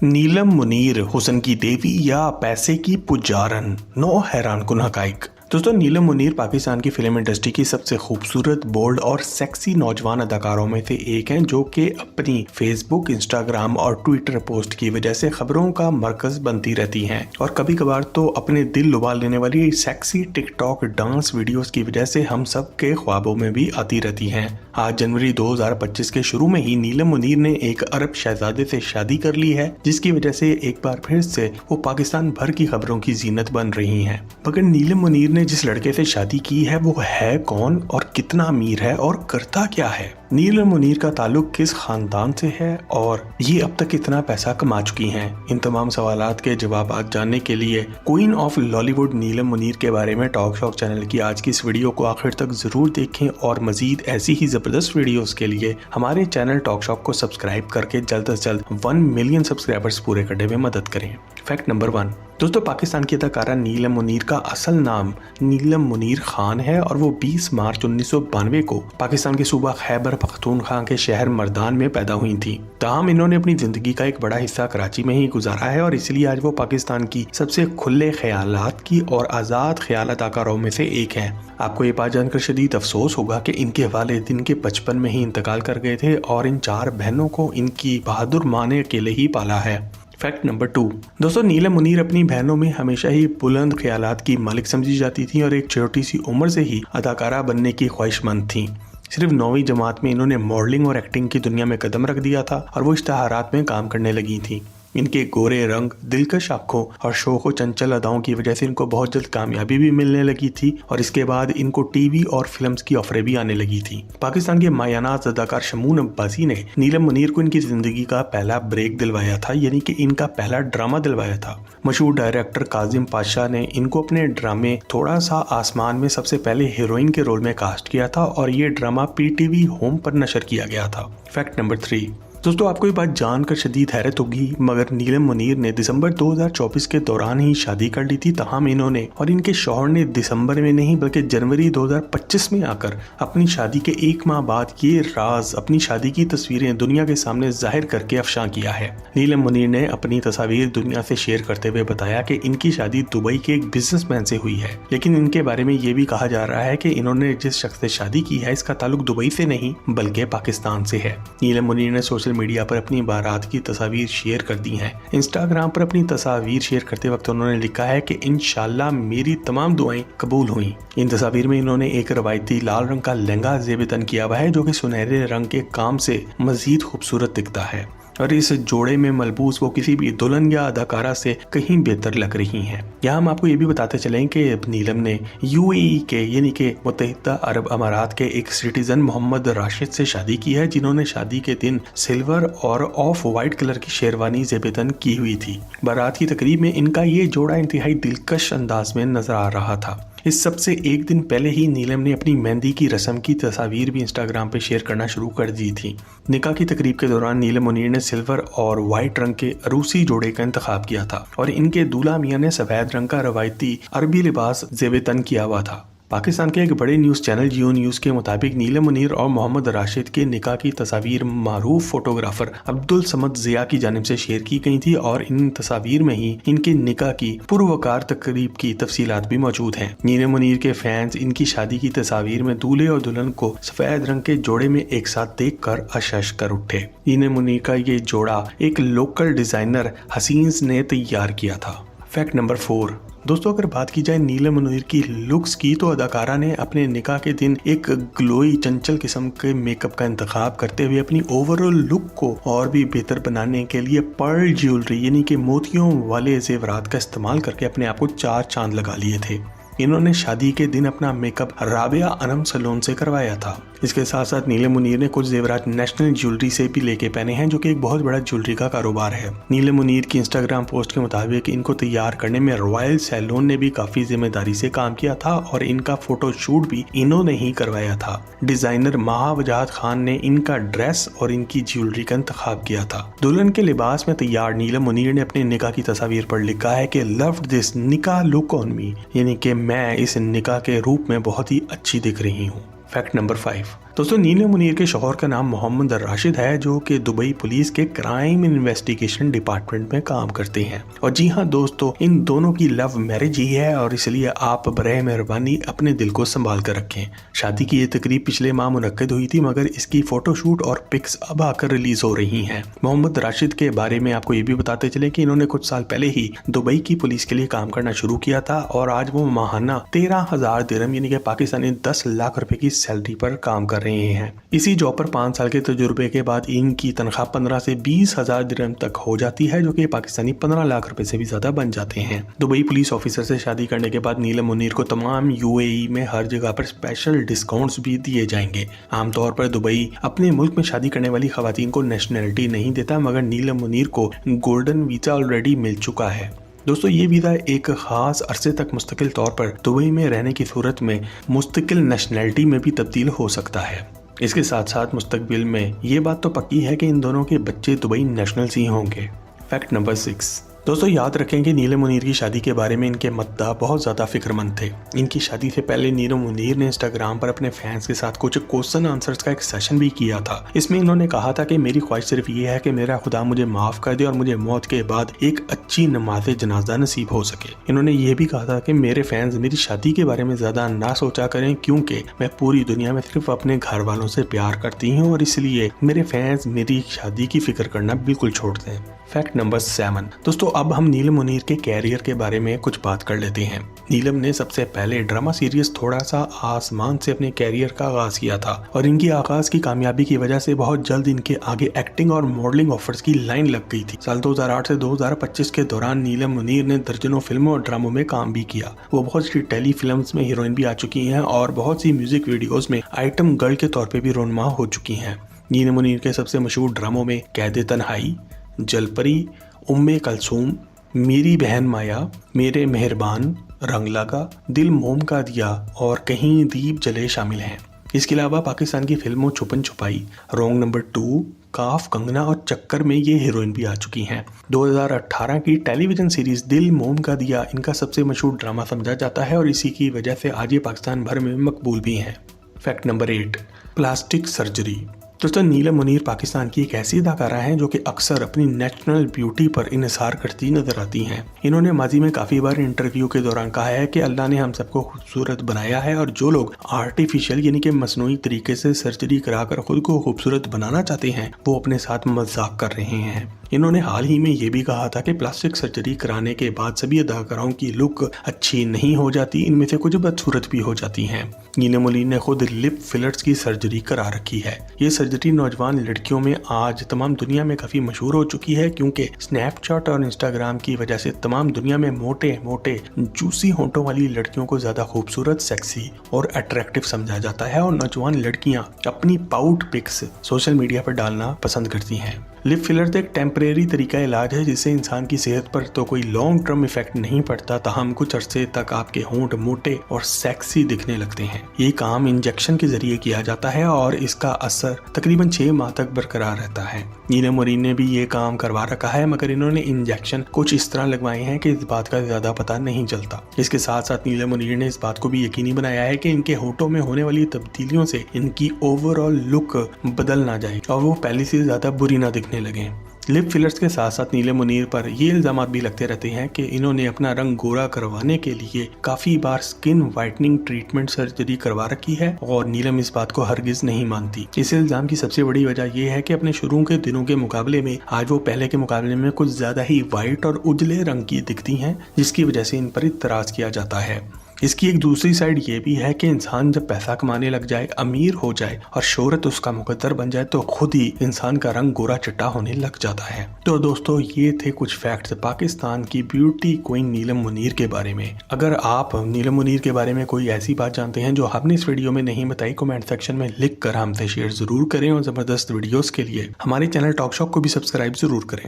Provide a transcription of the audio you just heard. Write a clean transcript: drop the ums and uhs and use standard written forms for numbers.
नीलम मुनीर हुस्न की देवी या पैसे की पुजारन, 9 हैरानकुन हकाइक। दोस्तों, नीलम मुनीर पाकिस्तान की फिल्म इंडस्ट्री की सबसे खूबसूरत, बोल्ड और सेक्सी नौजवान अदाकारों में से एक हैं, जो कि अपनी फेसबुक, इंस्टाग्राम और ट्विटर पोस्ट की वजह से खबरों का मरकज बनती रहती हैं और कभी कभार तो अपने दिल लुभा लेने वाली सेक्सी टिकटॉक डांस वीडियोस की वजह से हम सब के ख्वाबों में भी आती रहती हैं। आज जनवरी 2025 के शुरू में ही नीलम मुनीर ने एक अरब शहजादे से शादी कर ली है, जिसकी वजह से एक बार फिर से वो पाकिस्तान भर की खबरों की जीनत बन रही हैं। मगर नीलम मुनीर ने जिस लड़के से शादी की है वो है कौन और कितना अमीर है और करता क्या है? नीलम मुनीर का ताल्लुक किस खानदान से है और ये अब तक कितना पैसा कमा चुकी हैं? इन तमाम सवालात के जवाब जानने के लिए क्वीन ऑफ लॉलीवुड नीलम मुनीर के बारे में टॉक शॉक चैनल की आज की इस वीडियो को आखिर तक जरूर देखें और मजीद ऐसी ही जबरदस्त वीडियोस के लिए हमारे चैनल टॉक शॉक को सब्सक्राइब करके जल्द से जल्द 1 मिलियन सब्सक्राइबर्स पूरे करने में मदद करें। Fact number 1। दोस्तों, पाकिस्तान की अदाकारा नीलम मुनीर का असल नाम नीलम मुनीर खान है और वो 20 मार्च 1992 को पाकिस्तान के सूबा खैबर पख्तूनख्वा के शहर मर्दान में पैदा हुई थी। ताहम इन्होंने अपनी जिंदगी का एक बड़ा हिस्सा कराची में ही गुजारा है और इसलिए आज वो पाकिस्तान की सबसे खुले ख्यालात की और आज़ाद ख्याल अदाकारों में से एक है। आपको ये बात जानकर शदीद अफसोस होगा कि इनके वालिद इनके बचपन में ही इंतकाल कर गए थे और इन 4 बहनों को इनकी बहादुर माँ ने अकेले ही पाला है। Fact number 2। दोस्तों, नीलम मुनीर अपनी बहनों में हमेशा ही बुलंद ख्यालात की मालिक समझी जाती थी और एक छोटी सी उम्र से ही अदाकारा बनने की ख्वाहिशमंद थी। सिर्फ 9वीं जमात में इन्होंने मॉडलिंग और एक्टिंग की दुनिया में कदम रख दिया था और वो इश्तहारात में काम करने लगी थी। इनके गोरे रंग, दिलकश आंखों और शोख व चंचल अदाओं की वजह से इनको बहुत जल्द कामयाबी भी मिलने लगी थी और इसके बाद इनको टीवी और फिल्म्स की ऑफरें भी आने लगी थी। पाकिस्तान के मायानाज़ अदाकार शमून अब्बासी ने नीलम मुनीर को इनकी जिंदगी का पहला ब्रेक दिलवाया था, यानी कि इनका पहला ड्रामा दिलवाया था। मशहूर डायरेक्टर काजिम पाशा ने इनको अपने ड्रामे थोड़ा सा आसमान में सबसे पहले हीरोइन के रोल में कास्ट किया था और ये ड्रामा पीटीवी होम पर नशर किया गया था। Fact number 3। दोस्तों, आपको ये बात जानकर शदीद हैरत होगी, मगर नीलम मुनीर ने दिसंबर 2024 के दौरान ही शादी कर ली थी। ताहम इन्होंने और इनके शौहर ने दिसंबर में नहीं बल्कि जनवरी 2025 में आकर अपनी शादी के 1 माह बाद ये राज, अपनी शादी की तस्वीरें दुनिया के सामने जाहिर करके अफशा किया है। नीलम मुनीर ने अपनी तस्वीर दुनिया से शेयर करते हुए बताया कि इनकी शादी दुबई के एक बिजनेसमैन से हुई है, लेकिन इनके बारे में ये भी कहा जा रहा है कि इन्होंने जिस शख्स से शादी की है इसका ताल्लुक दुबई से नहीं बल्कि पाकिस्तान से है। नीलम मुनीर ने सोशल मीडिया पर अपनी बारात की तस्वीर शेयर कर दी हैं। इंस्टाग्राम पर अपनी तस्वीर शेयर करते वक्त उन्होंने लिखा है कि इंशाल्लाह मेरी तमाम दुआएं कबूल हुई। इन तस्वीर में इन्होंने एक रवायती लाल रंग का लहंगा ज़ेब-ए-तन किया हुआ है, जो कि सुनहरे रंग के काम से मजीद खूबसूरत दिखता है और इस जोड़े में मलबूस वो किसी भी दुल्हन या अदाकारा से कहीं बेहतर लग रही हैं। यहाँ हम आपको ये भी बताते चलें कि नीलम ने यूएई के यानी कि मुत्तहिदा अरब अमारात के एक सिटीजन मोहम्मद राशिद से शादी की है, जिन्होंने शादी के दिन सिल्वर और ऑफ वाइट कलर की शेरवानी ज़ेब-ए-तन की हुई थी। बारात की तकरीब में इनका ये जोड़ा इंतहाई दिलकश अंदाज में नजर आ रहा था। इस सबसे एक दिन पहले ही नीलम ने अपनी मेहंदी की रस्म की तस्वीर भी इंस्टाग्राम पे शेयर करना शुरू कर दी थी। निकाह की तकरीब के दौरान नीलम मुनीर ने सिल्वर और वाइट रंग के अरूसी जोड़े का इंतखाब किया था और इनके दूल्हा मियां ने सफेद रंग का रवायती अरबी लिबास ज़ेब-ए-तन किया हुआ था। पाकिस्तान के एक बड़े न्यूज़ चैनल जियो न्यूज़ के मुताबिक नीलम मुनीर और मोहम्मद राशिद के निकाह की तस्वीर मारूफ फोटोग्राफर अब्दुल समद ज़िया की जानिब से शेयर की गई थी और इन तस्वीर में ही इनके निकाह की पुरवकार तकरीब की तफसीलात भी मौजूद हैं। नीलम मुनीर के फैंस इनकी शादी की तस्वीर में दूल्हे और दुल्हन को सफेद रंग के जोड़े में एक साथ देख कर अशश कर उठे। नीलम मुनीर का ये जोड़ा एक लोकल डिजाइनर हसीन्स ने तैयार किया था। Fact number 4। दोस्तों, अगर बात की जाए नीलम मुनीर की लुक्स की, तो अदाकारा ने अपने निकाह के दिन एक ग्लोई चंचल किस्म के मेकअप का इंतखाब करते हुए अपनी ओवरऑल लुक को और भी बेहतर बनाने के लिए पर्ल ज्वेलरी यानी कि मोतियों वाले जेवरात का इस्तेमाल करके अपने आप को 4 चांद लगा लिए थे। इन्होंने शादी के दिन अपना मेकअप राबिया अनम सैलून से करवाया था। इसके साथ साथ नीलम मुनीर ने कुछ जेवरात नेशनल ज्वेलरी से भी लेके पहने हैं, जो कि एक बहुत बड़ा ज्वेलरी का कारोबार है। नीलम मुनीर की इंस्टाग्राम पोस्ट के मुताबिक इनको तैयार करने में रॉयल सैलून ने भी काफी जिम्मेदारी से काम किया था और इनका फोटो शूट भी इन्होंने ही करवाया था। डिजाइनर माहा वजाहत खान ने इनका ड्रेस और इनकी ज्वेलरी का इंतखाब किया था। दुल्हन के लिबास में तैयार नीलम मुनीर ने अपने निकाह की तस्वीर पर लिखा है कि लव्ड दिस निकाह लुक ऑन मी, यानी कि मैं इस निकाह के रूप में बहुत ही अच्छी दिख रही हूँ। Fact number 5। दोस्तों नीलम मुनीर के शौहर का नाम मोहम्मद राशिद है, जो कि दुबई पुलिस के क्राइम इन्वेस्टिगेशन डिपार्टमेंट में काम करते हैं। और जी हाँ दोस्तों, इन दोनों की लव मैरिज ही है और इसलिए आप बराए मेहरबानी अपने दिल को संभाल कर रखें। शादी की ये तकरीब पिछले माह मुनक्किद हुई थी, मगर इसकी फोटोशूट और पिक्स अब आकर रिलीज हो रही हैं। मोहम्मद राशिद के बारे में आपको ये भी बताते चले कि इन्होंने कुछ साल पहले ही दुबई की पुलिस के लिए काम करना शुरू किया था और आज वो माहाना 13,000 दिरहम यानी कि पाकिस्तानी 10 लाख रुपए की सैलरी पर काम कर रहे हैं। इसी जॉब पर 5 साल के तजुर्बे के बाद इनकी तनख्वाह 15 से 20,000 दिरहम तक हो जाती है, जो कि पाकिस्तानी 15 लाख रुपए से भी ज्यादा बन जाते हैं। दुबई पुलिस ऑफिसर से शादी करने के बाद नीलम मुनीर को तमाम यूएई में हर जगह पर स्पेशल डिस्काउंट्स भी दिए जाएंगे। आमतौर पर दुबई अपने मुल्क में शादी करने वाली खवातीन को नेशनलिटी नहीं देता, मगर नीलम मुनीर को गोल्डन वीजा ऑलरेडी मिल चुका है। दोस्तों ये वीज़ा एक खास अरसे तक मुस्तकिल तौर पर दुबई में रहने की सूरत में मुस्तकिल नेशनलिटी में भी तब्दील हो सकता है। इसके साथ साथ मुस्तकबिल में ये बात तो पक्की है कि इन दोनों के बच्चे दुबई नेशनल्स ही होंगे। फैक्ट नंबर 6, दोस्तों याद रखें कि नीलम मुनीर की शादी के बारे में इनके मद्दाह बहुत ज़्यादा फिक्रमंद थे। इनकी शादी से पहले नीलम मुनीर ने इंस्टाग्राम पर अपने फैंस के साथ कुछ क्वेश्चन आंसर्स का एक सेशन भी किया था। इसमें इन्होंने कहा था कि मेरी ख्वाहिश सिर्फ ये है कि मेरा खुदा मुझे माफ़ कर दे और मुझे मौत के बाद एक अच्छी नमाज जनाजा नसीब हो सके। इन्होंने ये भी कहा था कि मेरे फैंस मेरी शादी के बारे में ज़्यादा ना सोचा करें, क्योंकि मैं पूरी दुनिया में सिर्फ अपने घर वालों से प्यार करती हूँ और इसलिए मेरे फैंस मेरी शादी की फिक्र करना बिल्कुल छोड़ दें। फैक्ट नंबर 7, दोस्तों अब हम नीलम मुनीर के कैरियर के बारे में कुछ बात कर लेते हैं। नीलम ने सबसे पहले ड्रामा सीरीज थोड़ा सा आसमान से अपने कैरियर का आगाज किया था और इनकी आगाज की कामयाबी की वजह से बहुत जल्द इनके आगे एक्टिंग और मॉडलिंग ऑफर्स की लाइन लग गई थी। साल 2008 से 2025 के दौरान नीलम मुनीर ने दर्जनों फिल्मों और ड्रामों में काम भी किया। वो बहुत सी टेली फिल्म्स में हीरोइन भी आ चुकी हैं और बहुत सी म्यूजिक वीडियोज में आइटम गर्ल के तौर पर भी रोनमा हो चुकी हैं। नीलम मुनीर के सबसे मशहूर ड्रामों में कैद तन्हाई, जलपरी, उम्मे कलसूम, मेरी बहन माया, मेरे मेहरबान, रंग लगा, दिल मोम का दिया और कहीं दीप जले शामिल हैं। इसके अलावा पाकिस्तान की फिल्मों छुपन छुपाई, रॉन्ग नंबर 2, काफ, कंगना और चक्कर में ये हीरोइन भी आ चुकी हैं। 2018 की टेलीविजन सीरीज दिल मोम का दिया इनका सबसे मशहूर ड्रामा समझा जाता है और इसी की वजह से आज ये पाकिस्तान भर में मकबूल भी हैं। Fact number 8, plastic surgery. दोस्तों नीलम मुनीर पाकिस्तान की एक ऐसी अदाकारा हैं जो कि अक्सर अपनी नेचुरल ब्यूटी पर इन्हिसार करती नजर आती हैं। इन्होंने माजी में काफी बार इंटरव्यू के दौरान कहा है कि अल्लाह ने हम सबको खूबसूरत बनाया है और जो लोग आर्टिफिशियल यानी कि मसनूई तरीके से सर्जरी कराकर खुद को खूबसूरत बनाना चाहते हैं वो अपने साथ मजाक कर रहे हैं। इन्होंने हाल ही में ये भी कहा था कि प्लास्टिक सर्जरी कराने के बाद सभी अदाकाराओं की लुक अच्छी नहीं हो जाती, इनमें से कुछ बदसूरत भी हो जाती हैं। नीलम मुनीर ने खुद लिप फिलर्स की सर्जरी करा रखी है। ये सर्जरी नौजवान लड़कियों में आज तमाम दुनिया में काफी मशहूर हो चुकी है, क्योंकि स्नैपचैट और इंस्टाग्राम की वजह से तमाम दुनिया में मोटे मोटे जूसी होंठों वाली लड़कियों को ज्यादा खूबसूरत, सेक्सी और अट्रैक्टिव समझा जाता है और नौजवान लड़कियां अपनी पाउट पिक्स सोशल मीडिया पर डालना पसंद करती हैं। लिप फिलर एक टेम्परेरी तरीका इलाज है जिससे इंसान की सेहत पर तो कोई लॉन्ग टर्म इफेक्ट नहीं पड़ता, ताहम कुछ अरसे तक आपके होंठ मोटे और सेक्सी दिखने लगते हैं। ये काम इंजेक्शन के जरिए किया जाता है और इसका असर तकरीबन 6 माह तक बरकरार रहता है। नीलम मुनीर ने भी ये काम करवा रखा है, मगर इन्होंने इंजेक्शन कुछ इस तरह लगवाए हैं कि इस बात का ज्यादा पता नहीं चलता। इसके साथ साथ नीलम मुनीर ने इस बात को भी यकीनी बनाया है कि इनके होंठों में होने वाली तब्दीलियों से इनकी ओवरऑल लुक बदल ना जाए और वो पहले से ज्यादा बुरी ना दिखने लगे। लिप फिलर्स के साथ साथ नीलम मुनीर पर ये इल्जाम भी लगते रहते हैं कि इन्होंने अपना रंग गोरा करवाने के लिए काफी बार स्किन वाइटनिंग ट्रीटमेंट सर्जरी करवा रखी है और नीलम इस बात को हरगिज नहीं मानती। इस इल्जाम की सबसे बड़ी वजह यह है कि अपने शुरू के दिनों के मुकाबले में आज वो पहले के मुकाबले में कुछ ज्यादा ही वाइट और उजले रंग की दिखती हैं, जिसकी वजह से इन पर इतराज किया जाता है। इसकी एक दूसरी साइड ये भी है कि इंसान जब पैसा कमाने लग जाए, अमीर हो जाए और शोहरत उसका मुकद्दर बन जाए तो खुद ही इंसान का रंग गोरा चिट्टा होने लग जाता है। तो दोस्तों ये थे कुछ फैक्ट्स पाकिस्तान की ब्यूटी क्वीन नीलम मुनीर के बारे में। अगर आप नीलम मुनीर के बारे में कोई ऐसी बात जानते हैं जो हमने इस वीडियो में नहीं बताई, कमेंट सेक्शन में लिख कर हमसे शेयर जरूर करें और जबरदस्त वीडियोस के लिए हमारे चैनल टॉक शॉप को भी सब्सक्राइब जरूर करें।